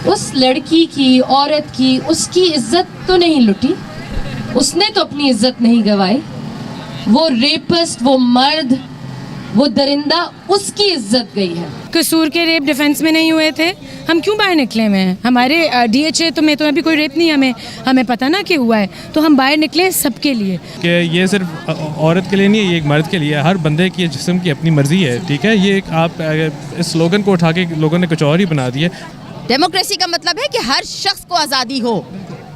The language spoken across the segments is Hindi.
उस लड़की की, औरत की, उसकी इज्जत तो नहीं लुटी, उसने तो अपनी इज्जत नहीं गंवाई। वो रेपिस्ट, वो मर्द, वो दरिंदा, उसकी इज्जत गई है। कसूर के रेप डिफेंस में नहीं हुए थे, हम क्यों बाहर निकले हुए हैं? हमारे DHA तो में तो अभी कोई रेप नहीं, हमें पता ना कि हुआ है, तो हम बाहर निकले सबके लिए। कि ये सिर्फ औरत के लिए नहीं है, ये एक मर्द के लिए है। हर बंदे की जिस्म की अपनी मर्जी है, ठीक है। ये एक आप इस स्लोगन को उठा के लोगों ने कुछ और ही बना दिया। डेमोक्रेसी का मतलब है कि हर शख्स को आज़ादी हो,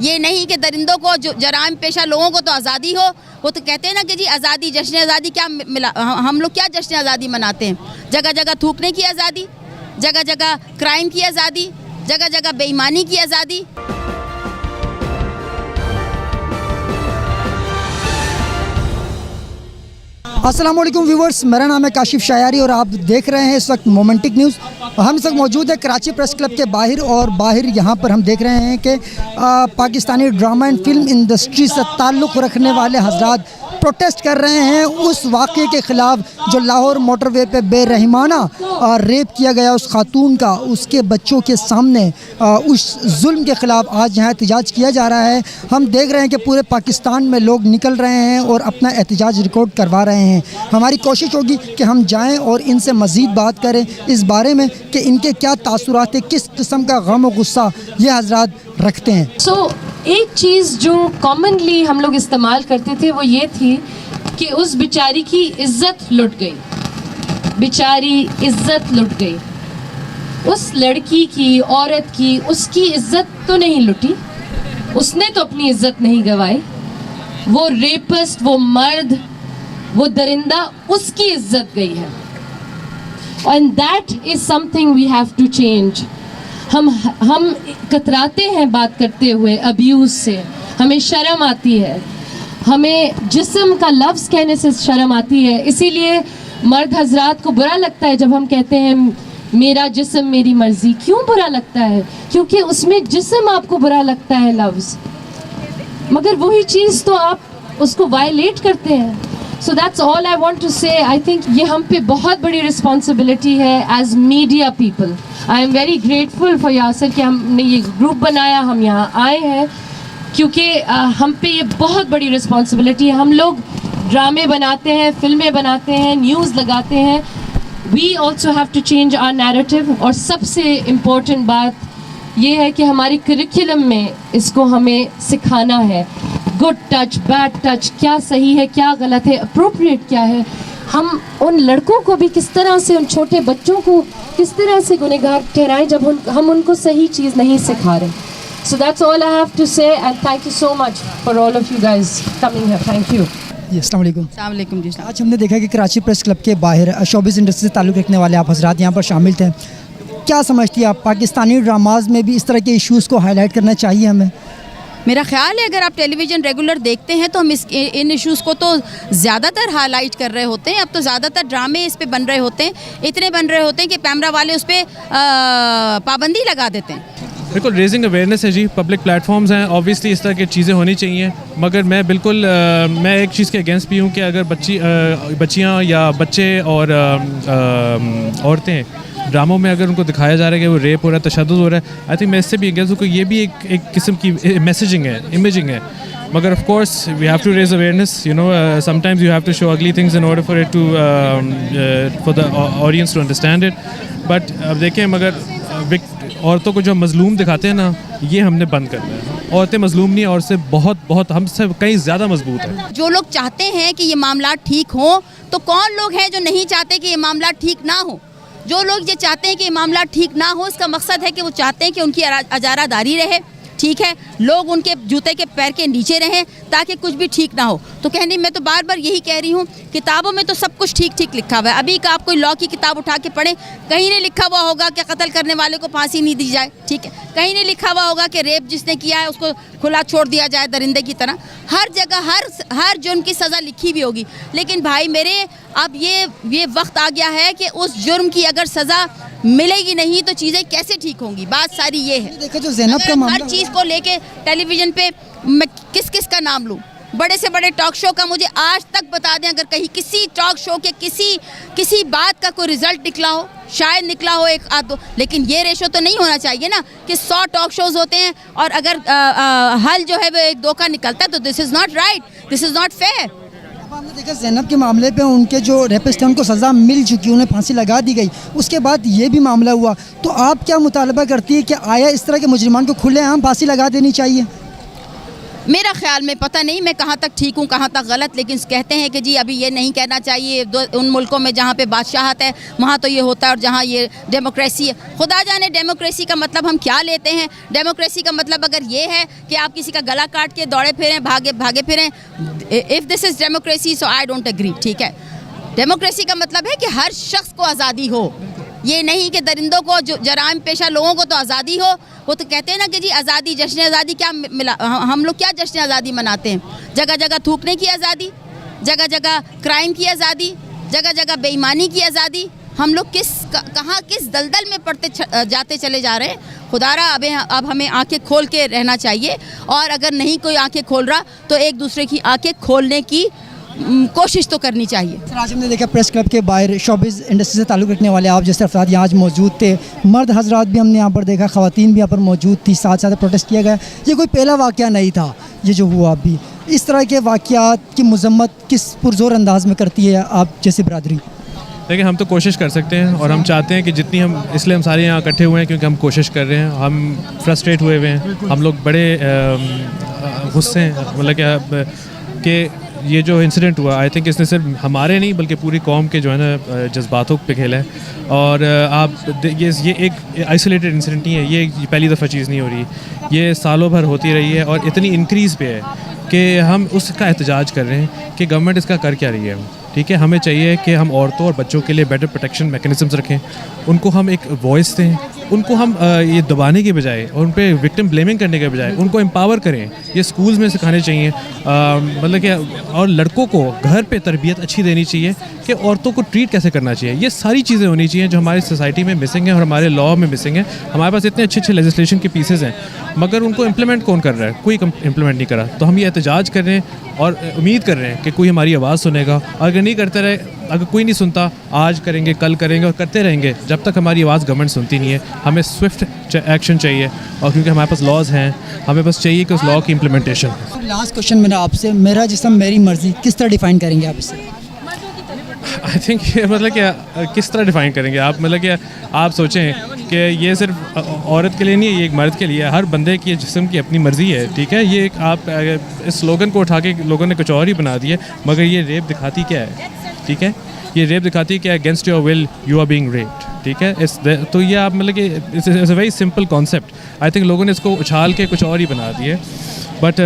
ये नहीं कि दरिंदों को, जो जराइम पेशा लोगों को तो आज़ादी हो। वो तो कहते हैं ना कि जी आज़ादी, जश्न आज़ादी क्या मिला? हम लोग क्या जश्न आज़ादी मनाते हैं? जगह जगह थूकने की आज़ादी, जगह जगह क्राइम की आज़ादी, जगह जगह बेईमानी की आज़ादी। अस्सलाम वालेकुम व्यूवर्स, मेरा नाम है काशिफ शायारी और आप देख रहे हैं इस वक्त मोमेंटिक न्यूज़। हम इस वक्त मौजूद है कराची प्रेस क्लब के बाहर और बाहर यहाँ पर हम देख रहे हैं कि Pakistani drama and film industry से ताल्लुक़ रखने वाले हजरात प्रोटेस्ट कर रहे हैं उस वाक़े के ख़िलाफ़ जो लाहौर मोटरवे पे बेरहमाना रेप किया गया उस खातून का, उसके बच्चों के सामने उस जुल्म के ख़िलाफ़ आज यहाँ एहतजाज किया जा रहा है। हम देख रहे हैं कि पूरे पाकिस्तान में लोग निकल रहे हैं और अपना एहतजाज रिकॉर्ड करवा रहे हैं। हमारी कोशिश होगी कि हम जाएं और इनसे मज़ीद बात करें इस बारे में कि इनके क्या तासुरात है, किस किस्म का गम और गुस्सा ये हजरात रखते हैं। एक चीज़ जो कॉमनली हम लोग इस्तेमाल करते थे वो ये थी कि उस बेचारी की इज्जत लुट गई, बेचारी इज्जत लुट गई। उस लड़की की, औरत की, उसकी इज्जत तो नहीं लुटी, उसने तो अपनी इज्जत नहीं गंवाई। वो रेपिस्ट, वो मर्द, वो दरिंदा, उसकी इज्जत गई है। And that is something we have to change. हम कतराते हैं बात करते हुए अब्यूज़ से, हमें शर्म आती है, हमें जिस्म का लफ्ज़ कहने से शर्म आती है। इसीलिए मर्द हजरात को बुरा लगता है जब हम कहते हैं मेरा जिस्म मेरी मर्ज़ी। क्यों बुरा लगता है? क्योंकि उसमें जिस्म आपको बुरा लगता है लफ्ज़, मगर वही चीज़ तो आप उसको वायलेट करते हैं। So that's all I want to say. I think ये हम पे बहुत बड़ी रिस्पॉन्सिबिलिटी है as media people. I am very grateful for Yasir कि हमने ये ग्रुप बनाया, हम यहाँ आए हैं, क्योंकि हम पे ये बहुत बड़ी रिस्पॉन्सिबिलिटी है। हम लोग ड्रामे बनाते हैं, फिल्में बनाते हैं, न्यूज़ लगाते हैं। We also have to change our narrative. और सबसे इम्पोर्टेंट बात ये है कि हमारे करिकुलम में इसको हमें सिखाना है। गुड टच, बैड टच, क्या सही है, क्या गलत है, अप्रोप्रिएट क्या है। हम उन लड़कों को भी किस तरह से, उन छोटे बच्चों को किस तरह से गुनहगार ठहराएं जब हम उनको सही चीज़ नहीं सिखा रहे। So that's all I have to say and thank you so much for all of you guys coming here. Thank you. अस्सलाम वालेकुम। अस्सलाम वालेकुम जी। आज हमने देखा कि कराची प्रेस क्लब के बाहर शोबिज़ इंडस्ट्री से ताल्लुक़ रखने वाले आप हजरात यहाँ पर शामिल थे। क्या समझती हैं आप, पाकिस्तानी ड्रामाज में भी इस तरह के इश्यूज़ को हाईलाइट करना चाहिए हमें? मेरा ख्याल है अगर आप टेलीविज़न रेगुलर देखते हैं तो हम इन इश्यूज़ को तो ज़्यादातर हाईलाइट कर रहे होते हैं। अब तो ज़्यादातर ड्रामे इस पे बन रहे होते हैं, इतने बन रहे होते हैं कि कैमरा वाले उस पर पाबंदी लगा देते हैं। बिल्कुल रेजिंग अवेयरनेस है जी, पब्लिक प्लेटफॉर्म्स हैं, ऑब्वियसली इस तरह की चीज़ें होनी चाहिए। मगर मैं बिल्कुल मैं एक चीज़ के अगेंस्ट भी हूँ कि अगर बच्चियाँ या बच्चे और औरतें ड्रामों में अगर उनको दिखाया जा रहा है कि वो रेप हो रहा है, तशद्दुद हो रहा है, आई थिंक मैं इससे भी अगेंस्ट हूँ कि ये भी एक किस्म की मैसेजिंग है, इमेजिंग है। मगर of course we have to raise awareness, you know, sometimes you have to show ugly things in order for it to for the audience to understand it. But अब देखें, मगर औरतों को जो मजलूम दिखाते हैं ना, ये हमने बंद करना है। औरतें मजलूम नहीं है, और से बहुत हमसे कहीं ज़्यादा मजबूत है। जो लोग चाहते हैं कि ये मामला ठीक हो, तो कौन लोग हैं जो नहीं चाहते कि ये मामला ठीक ना हो? जो लोग ये चाहते हैं कि ये मामला ठीक ना हो, इसका मकसद है कि वो चाहते हैं कि उनकी अजारादारी रहे, ठीक है, लोग उनके जूते के पैर के नीचे रहें ताकि कुछ भी ठीक ना हो। तो कहने मैं तो बार बार यही कह रही हूँ, किताबों में तो सब कुछ ठीक ठीक लिखा हुआ है। अभी का आप कोई लॉ की किताब उठा के पढ़ें, कहीं नहीं लिखा हुआ होगा कि कत्ल करने वाले को फांसी नहीं दी जाए, ठीक है, कहीं नहीं लिखा हुआ होगा कि रेप जिसने किया है उसको खुला छोड़ दिया जाए दरिंदे की तरह। हर जगह हर जुर्म की सज़ा लिखी भी होगी। लेकिन भाई मेरे, अब ये वक्त आ गया है कि उस जुर्म की अगर सज़ा मिलेगी नहीं तो चीज़ें कैसे ठीक होंगी? बात सारी ये है। देखो जो ज़ैनब का मामला, हर चीज़ को लेके टेलीविज़न पे मैं किस का नाम लूँ? बड़े से बड़े टॉक शो का मुझे आज तक बता दें, अगर कहीं किसी टॉक शो के किसी बात का कोई रिजल्ट निकला हो? शायद निकला हो एक आध दो, लेकिन ये रेशो तो नहीं होना चाहिए ना कि 100 टॉक शोज होते हैं और अगर हल जो है वो एक दो का निकलता है, तो this is not right, this is not fair. अब हमने देखा ज़ैनब के मामले पे उनके जो रेपिस्ट हैं उनको सज़ा मिल चुकी, उन्हें फांसी लगा दी गई, उसके बाद ये भी मामला हुआ, तो आप क्या मुतालबा करती है कि आया इस तरह के मुजरिमान को खुलेआम फांसी लगा देनी चाहिए? मेरा ख्याल में पता नहीं मैं कहाँ तक ठीक हूँ कहाँ तक गलत, लेकिन कहते हैं कि जी अभी ये नहीं कहना चाहिए, उन मुल्कों में जहाँ पे बादशाहत है वहाँ तो ये होता है और जहाँ ये डेमोक्रेसी है, खुदा जाने डेमोक्रेसी का मतलब हम क्या लेते हैं। डेमोक्रेसी का मतलब अगर ये है कि आप किसी का गला काट के दौड़े फिरें, भागे फिरें, if this is democracy so I don't agree. ठीक है, डेमोक्रेसी का मतलब है कि हर शख्स को आज़ादी हो, ये नहीं कि दरिंदों को, जो जराइम पेशा लोगों को तो आज़ादी हो। वो तो कहते हैं ना कि जी आज़ादी, जश्न आज़ादी क्या मिला, हम लोग क्या जश्न आज़ादी मनाते हैं? जगह जगह थूकने की आज़ादी, जगह जगह क्राइम की आज़ादी, जगह जगह बेईमानी की आज़ादी। हम लोग कहाँ किस दलदल में पड़ते जाते चले जा रहे हैं। खुदारा अब हमें आंखें खोल के रहना चाहिए, और अगर नहीं कोई आंखें खोल रहा तो एक दूसरे की आंखें खोलने की कोशिश तो करनी चाहिए। सर, आज हमने देखा प्रेस क्लब के बाहर शोबिज़ इंडस्ट्री से ताल्लुक़ रखने वाले आप जैसे अफराद यहाँ आज मौजूद थे, मर्द हजरात भी हमने यहाँ पर देखा, ख़वातीन भी यहाँ पर मौजूद थी, साथ साथ प्रोटेस्ट किया गया। ये कोई पहला वाक़या नहीं था ये जो हुआ अभी। इस तरह के वाक़यात की मज़म्मत किस पुरज़ोर अंदाज में करती है आप जैसी बरादरी? देखिए, हम तो कोशिश कर सकते हैं और हम चाहते हैं कि जितनी हम, इसलिए हम सारे यहाँ इकट्ठे हुए हैं क्योंकि हम कोशिश कर रहे हैं। हम फ्रस्ट्रेट हुए हुए हैं, हम लोग बड़े गुस्से हैं, मतलब क्या कि ये जो इंसिडेंट हुआ, आई थिंक इसने सिर्फ हमारे नहीं बल्कि पूरी कौम के जो है ना जज्बातों पे खेला है। और आप ये एक आइसोलेटेड इंसिडेंट नहीं है, ये पहली दफ़ा चीज़ नहीं हो रही, ये सालों भर होती रही है और इतनी इंक्रीज़ पे है कि हम उसका एहतजाज कर रहे हैं कि गवर्नमेंट इसका कर क्या रही है। ठीक है, हमें चाहिए कि हम औरतों और बच्चों के लिए बेटर प्रोटेक्शन मैकेनिज़म्स रखें, उनको हम एक वॉइस दें, उनको हम ये दबाने के बजाय और उन पर विक्टिम ब्लेमिंग करने के बजाय उनको एम्पावर करें। ये स्कूल्स में सिखाने चाहिए, मतलब कि, और लड़कों को घर पे तरबियत अच्छी देनी चाहिए कि औरतों को ट्रीट कैसे करना चाहिए। ये सारी चीज़ें होनी चाहिए जो हमारी सोसाइटी में मिसिंग है और हमारे लॉ में मिसिंग है। हमारे पास इतने अच्छे अच्छे लेजिस्लेशन के पीसेज हैं, मगर उनको इम्प्लीमेंट कौन कर रहा है? कोई इम्प्लीमेंट नहीं करा। तो हम ये एहतजाज कर रहे हैं और उम्मीद कर रहे हैं कि कोई हमारी आवाज़ सुनेगा। अगर नहीं करते रहे, अगर कोई नहीं सुनता, आज करेंगे, कल करेंगे और करते रहेंगे जब तक हमारी आवाज़ गवर्नमेंट सुनती नहीं है। हमें स्विफ्ट एक्शन चाहिए, और क्योंकि हमारे पास लॉज हैं, हमें बस चाहिए कि उस लॉ की इम्प्लीमेंटेशन। लास्ट क्वेश्चन मेरा आपसे, मेरा जिस्म मेरी मर्ज़ी किस तरह डिफ़ाइन करेंगे आप इसे? आई थिंक मतलब क्या, किस तरह डिफ़ाइन करेंगे आप? मतलब क्या, आप सोचें कि ये सिर्फ औरत के लिए नहीं है, ये एक मर्द के लिए है। हर बंदे की जिस्म की अपनी मर्ज़ी है। ठीक है, ये आप इस स्लोगन को उठा के लोगों ने कुछ और ही बना दिया, मगर ये रेप दिखाती क्या है? ठीक है, ये रेप दिखाती क्या है? Against your will you are being raped. ठीक है, तो ये आप मतलब कि it's a very simple concept. I think लोगों ने इसको उछाल के कुछ और ही बना दिए, बट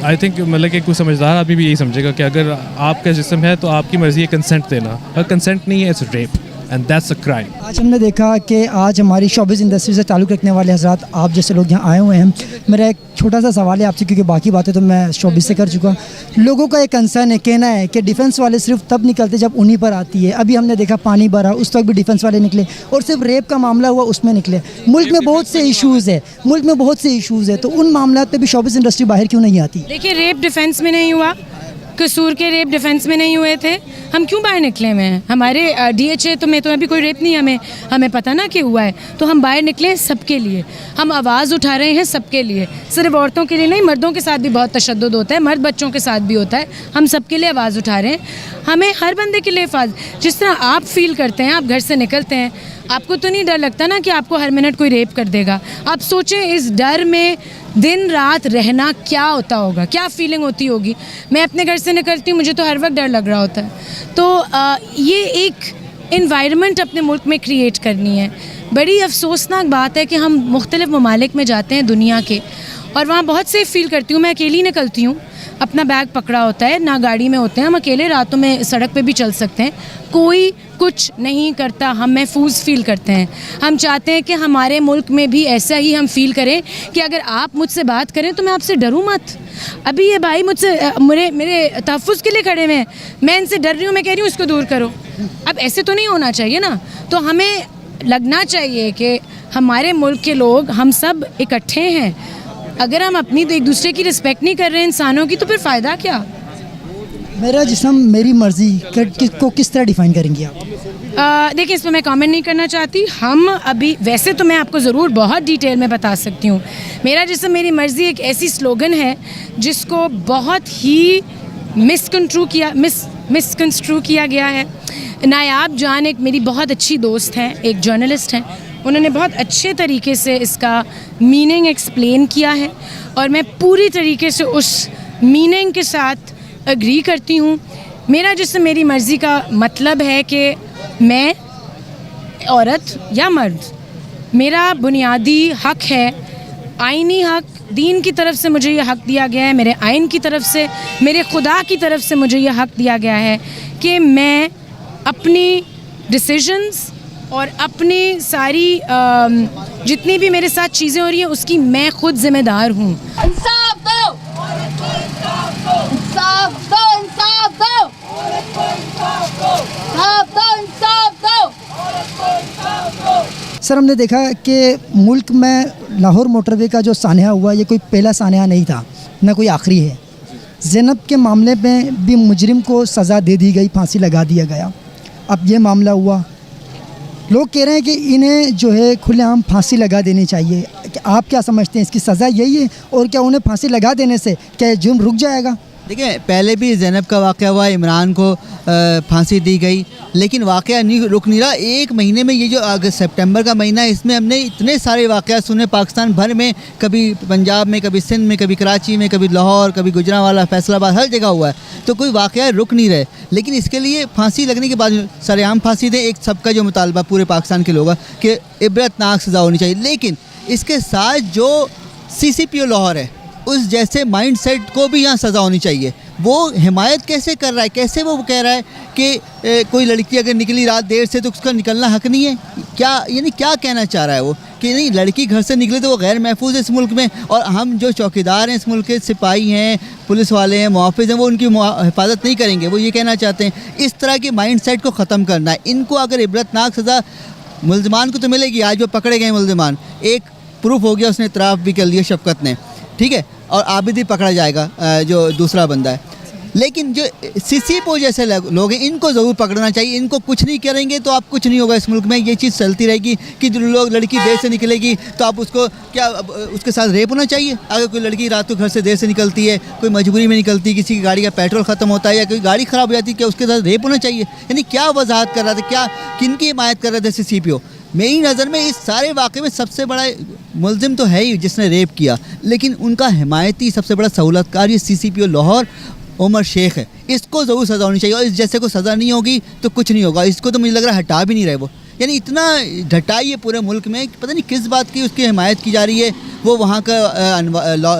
आई थिंक मतलब कि कुछ समझदार आदमी भी यही समझेगा कि अगर आपका जिस्म है तो आपकी मर्ज़ी है कंसेंट देना, अगर कंसेंट नहीं है it's rape and that's a crime. आज हमने देखा कि आज हमारी शोबिज़ इंडस्ट्री से ताल्लुक़ रखने वाले हज़रात आप जैसे लोग यहाँ आए हुए हैं। मेरा एक छोटा सा सवाल है आपसे, क्योंकि बाकी बातें तो मैं शोबिज़ से कर चुका। लोगों का एक कंसर्न है, कहना है कि डिफेंस वाले सिर्फ तब निकलते जब उन्हीं पर आती है। अभी हमने देखा पानी भरा, उस वक्त भी डिफेंस वाले निकले, और सिर्फ रेप का मामला हुआ उसमें निकले। मुल्क में बहुत से इशूज़ है, तो उन मामलों पर भी शोबिज़ इंडस्ट्री बाहर क्यों नहीं आती? देखिए, रेप डिफेंस में नहीं हुआ, कसूर के रेप डिफेंस में नहीं हुए थे, हम क्यों बाहर निकले हुए हैं? हमारे DHA तो में तो अभी कोई रेप नहीं, हमें पता ना कि हुआ है, तो हम बाहर निकले सबके लिए। हम आवाज़ उठा रहे हैं सबके लिए, सिर्फ औरतों के लिए नहीं, मर्दों के साथ भी बहुत तशद्दुद होता है, मर्द बच्चों के साथ भी होता है। हम सबके लिए आवाज़ उठा रहे हैं। हमें हर बंदे के लिए जिस तरह आप फील करते हैं, आप घर से निकलते हैं, आपको तो नहीं डर लगता ना कि आपको हर मिनट कोई रेप कर देगा? आप सोचें इस डर में दिन रात रहना क्या होता होगा, क्या फीलिंग होती होगी। मैं अपने घर से निकलती हूँ, मुझे तो हर वक्त डर लग रहा होता है। तो ये एक इन्वायरमेंट अपने मुल्क में क्रिएट करनी है। बड़ी अफसोसनाक बात है कि हम मुख्तलिफ़ ममालिक में जाते हैं दुनिया के, और वहाँ बहुत सेफ़ फील करती हूँ। मैं अकेली निकलती हूँ, अपना बैग पकड़ा होता है, ना गाड़ी में होते हैं, हम अकेले रातों में सड़क पे भी चल सकते हैं, कोई कुछ नहीं करता, हम महफूज फील करते हैं। हम चाहते हैं कि हमारे मुल्क में भी ऐसा ही हम फील करें कि अगर आप मुझसे बात करें तो मैं आपसे डरूँ मत। अभी ये भाई मुझसे मेरे तहफ़्फ़ुज़ के लिए खड़े हुए हैं, मैं इनसे डर रही हूँ, मैं कह रही हूँ इसको दूर करो। अब ऐसे तो नहीं होना चाहिए ना। तो हमें लगना चाहिए कि हमारे मुल्क के लोग, हम सब इकट्ठे हैं। अगर हम अपनी एक दूसरे की रिस्पेक्ट नहीं कर रहे हैं इंसानों की, तो फिर फ़ायदा क्या? मेरा जिस्म मेरी मर्जी को किस तरह डिफाइन करेंगी आप? देखिए, इस पर मैं कमेंट नहीं करना चाहती। हम अभी, वैसे तो मैं आपको ज़रूर बहुत डिटेल में बता सकती हूँ। मेरा जिस्म मेरी मर्ज़ी एक ऐसी स्लोगन है जिसको बहुत ही मिसकंस्ट्रू किया गया है। नायाब जान एक मेरी बहुत अच्छी दोस्त हैं, एक जर्नलिस्ट हैं, उन्होंने बहुत अच्छे तरीके से इसका मीनिंग एक्सप्लेन किया है और मैं पूरी तरीके से उस मीनिंग के साथ एग्री करती हूँ। मेरा जिस्म मेरी मर्ज़ी का मतलब है कि मैं, औरत या मर्द, मेरा बुनियादी हक है, आइनी हक, दीन की तरफ से मुझे ये हक दिया गया है, मेरे आइन की तरफ से, मेरे खुदा की तरफ से मुझे ये हक दिया गया है कि मैं अपनी डिसीजंस और अपनी सारी जितनी भी मेरे साथ चीज़ें हो रही हैं उसकी मैं खुद ज़िम्मेदार हूँ। इंसाफ दो, इंसाफ दो, इंसाफ दो, इंसाफ दो, इंसाफ दो। सर, हमने देखा कि मुल्क में लाहौर मोटरवे का जो सान्या हुआ, ये कोई पहला सान्या नहीं था, न कोई आखिरी है। ज़ैनब के मामले में भी मुजरिम को सज़ा दे दी गई, फांसी लगा दिया गया। अब ये मामला हुआ, लोग कह रहे हैं कि इन्हें जो है खुलेआम फांसी लगा देनी चाहिए। आप क्या समझते हैं, इसकी सज़ा यही है? और क्या उन्हें फांसी लगा देने से क्या जुर्म रुक जाएगा? देखिए, पहले भी ज़ैनब का वाक़या हुआ, इमरान को फांसी दी गई, लेकिन वाक़या रुक नहीं रहा। एक महीने में, ये जो अगस्त सितंबर का महीना है, इसमें हमने इतने सारे वाक़या सुने पाकिस्तान भर में, कभी पंजाब में, कभी सिंध में, कभी कराची में, कभी लाहौर, कभी गुजरांवाला, फैसलाबाद, हर जगह हुआ है। तो कोई वाक़या रुक नहीं रहे, लेकिन इसके लिए फांसी लगने के बाद सरेआम फांसी दें, एक सबका जो मुतालबा पूरे पाकिस्तान के लोग कि इबरतनाक सज़ा होनी चाहिए। लेकिन इसके साथ जो CCPO लाहौर है, उस जैसे माइंडसेट को भी यहाँ सज़ा होनी चाहिए। वो हिमायत कैसे कर रहा है, कैसे वो कह रहा है कि कोई लड़की अगर निकली रात देर से तो उसका निकलना हक नहीं है? क्या यानी क्या कहना चाह रहा है वो कि नहीं, लड़की घर से निकले तो वो गैर महफूज है इस मुल्क में, और हम जो चौकीदार हैं इस मुल्क के, सिपाही हैं, पुलिस वाले हैं, मुहाफ़िज़ हैं, वो उनकी हिफाजत नहीं करेंगे? वो ये कहना चाहते हैं। इस तरह के माइंडसेट को ख़त्म करना है। इनको अगर इबरतनाक सज़ा मुल्ज़िमान को तो मिलेगी। आज वो पकड़े गए मुल्ज़िमान, एक प्रूफ हो गया, उसने इतराफ़ भी कर लिया शफ़क़त ने, ठीक है, और आबिद भी पकड़ा जाएगा जो दूसरा बंदा है। लेकिन जो CCPO जैसे लोग हैं, इनको ज़रूर पकड़ना चाहिए। इनको कुछ नहीं करेंगे तो आप कुछ नहीं होगा इस मुल्क में। ये चीज़ चलती रहेगी कि जो लोग, लड़की देर से निकलेगी तो आप उसको क्या, उसके साथ रेप होना चाहिए? अगर कोई लड़की रात को घर से देर से निकलती है, कोई मजबूरी में निकलती है, किसी की गाड़ी का पेट्रोल ख़त्म होता है या कोई गाड़ी ख़राब हो जाती है, क्या उसके साथ रेप होना चाहिए? यानी क्या वजाहत कर रहा था, क्या किन की हिमायत कर रहे थे CCPO? मेरी नज़र में इस सारे वाक़े में सबसे बड़ा मुल्ज़िम तो है ही जिसने रेप किया, लेकिन उनका हिमायती सबसे बड़ा सहूलतकार ये CCPO लाहौर उमर शेख है। इसको ज़रूर सज़ा होनी चाहिए, और इस जैसे को सज़ा नहीं होगी तो कुछ नहीं होगा। इसको तो मुझे लग रहा है हटा भी नहीं रहे वो। यानी इतना ढटाई है पूरे मुल्क में, पता नहीं किस बात की उसकी हिमायत की जा रही है। वो वहाँ का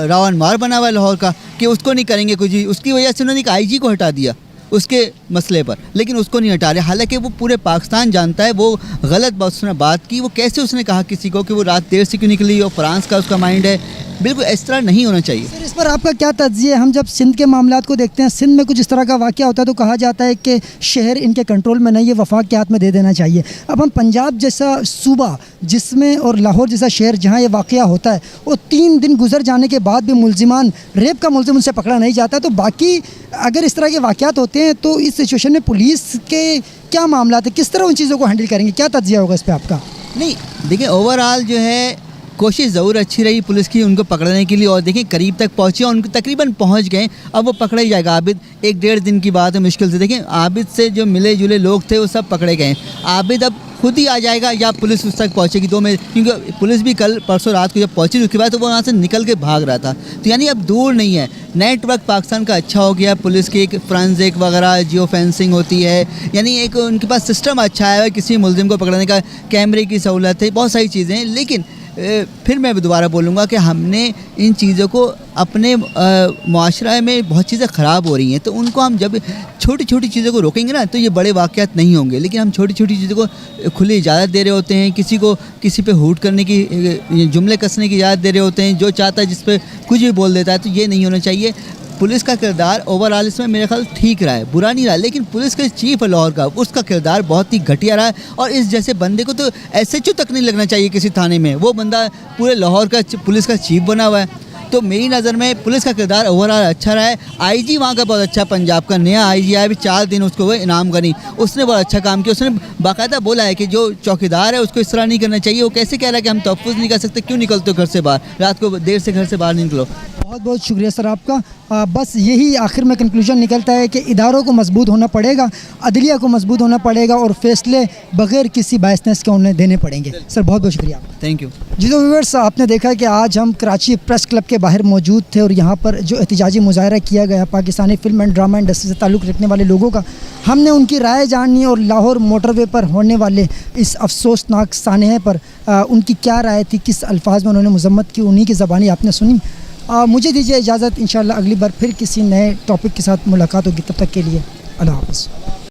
राव अनवार बना हुआ है लाहौर का, कि उसको नहीं करेंगे कुछ ही। उसकी वजह से उन्होंने एक IG को हटा दिया उसके मसले पर, लेकिन उसको नहीं हटा रहे। हालांकि वो पूरे पाकिस्तान जानता है वो गलत बात उसने बात की। वो कैसे उसने कहा किसी को कि वो रात देर से क्यों निकली, और फ्रांस का उसका माइंड है। बिल्कुल इस तरह नहीं होना चाहिए। सर, इस पर आपका क्या तज्ज़िया है? हम जब सिंध के मामलात को देखते हैं, सिंध में कुछ इस तरह का वाक़या होता है तो कहा जाता है कि शहर इनके कंट्रोल में नहीं है, वफाक के हाथ में दे देना चाहिए। अब हम पंजाब जैसा सूबा जिसमें, और लाहौर जैसा शहर जहाँ ये वाक़या होता है, वो 3 दिन गुजर जाने के बाद भी मुल्ज़िमान, रेप का मुल्ज़िम उनसे पकड़ा नहीं जाता। तो बाकी अगर इस तरह के वाक़यात होते हैं तो इस सिचुएशन में पुलिस के क्या मामला है, किस तरह उन चीज़ों को हैंडल करेंगे? क्या तज्ज़िया होगा इस पर आपका? नहीं, देखिए, ओवरऑल जो है कोशिश ज़रूर अच्छी रही पुलिस की उनको पकड़ने के लिए, और देखिए करीब तक पहुँचे, उनको तकरीबन पहुँच गए। अब वो पकड़ा ही जाएगा। आबिद 1-1.5 दिन की बात है मुश्किल से। देखें, आबिद से जो मिले जुले लोग थे वो सब पकड़े गए। आबिद अब खुद ही आ जाएगा या पुलिस उस तक पहुँचेगी 2 में, क्योंकि पुलिस भी कल परसों रात को जब पहुँची उसके बाद तो वो वहाँ से निकल के भाग रहा था। तो यानी अब दूर नहीं है। नेटवर्क पाकिस्तान का अच्छा हो गया, पुलिस की एक फ्रेंसिक वगैरह, जियो फेंसिंग होती है, यानी एक उनके पास सिस्टम अच्छा है किसी मुल्ज़िम को पकड़ने का, कैमरे की सहूलत है, बहुत सारी चीज़ें हैं। लेकिन फिर मैं दोबारा बोलूँगा कि हमने इन चीज़ों को अपने मुआशरा में बहुत चीज़ें ख़राब हो रही हैं, तो उनको हम जब छोटी छोटी चीज़ों को रोकेंगे ना तो ये बड़े वाक़यात नहीं होंगे। लेकिन हम छोटी छोटी चीज़ों को खुली इजाज़त दे रहे होते हैं, किसी को किसी पे हूट करने की, जुमले कसने की इजाज़त दे रहे होते हैं, जो चाहता है जिस पर कुछ भी बोल देता है। तो ये नहीं होना चाहिए। पुलिस का किरदार ओवरऑल इसमें मेरे ख्याल ठीक रहा है, बुरा नहीं रहा। लेकिन पुलिस के चीफ है लाहौर का, उसका किरदार बहुत ही घटिया रहा है। और इस जैसे बंदे को तो SHO तक नहीं लगना चाहिए किसी थाने में। वो बंदा पूरे लाहौर का पुलिस का चीफ बना हुआ है। तो मेरी नज़र में पुलिस का किरदार ओवरऑल अच्छा रहा है। आईजी वहाँ का बहुत अच्छा, पंजाब का नया आईजी आया, अभी 4 दिन उसको वो इनाम गनी, उसने बहुत अच्छा काम किया। उसने बाकायदा बोला है कि जो चौकीदार है उसको इस तरह नहीं करना चाहिए। वो कैसे कह रहा है कि हम तहफ़्फ़ुज़ नहीं कर सकते, क्यों निकलते हो घर से बाहर, रात को देर से घर से बाहर नहीं निकलो। बहुत बहुत शुक्रिया सर आपका। बस यही आखिर में कंक्लूजन निकलता है कि इदारों को मजबूत होना पड़ेगा, अदलिया को मजबूत होना पड़ेगा और फैसले बगैर किसी बायसनेस के उन्हें देने पड़ेंगे। सर बहुत बहुत शुक्रिया आपका। Thank you. जी तो व्यूअर्स, आपने देखा कि आज हम कराची प्रेस क्लब के बाहर मौजूद थे और यहाँ पर जो एहतजाजी मुजाहरा किया गया Pakistani film and drama industry से ताल्लुक़ रखने वाले लोगों का, हमने उनकी राय जानी और लाहौर मोटरवे पर होने वाले इस अफसोसनाक सानहे पर उनकी क्या राय थी, किस अल्फाज में उन्होंने मजम्मत की, उन्हीं की ज़बानी आपने सुनी। मुझे दीजिए इजाज़त, इंशाल्लाह अगली बार फिर किसी नए टॉपिक के साथ मुलाकात होगी। तब तक के लिए अल्लाह हाफ़िज़।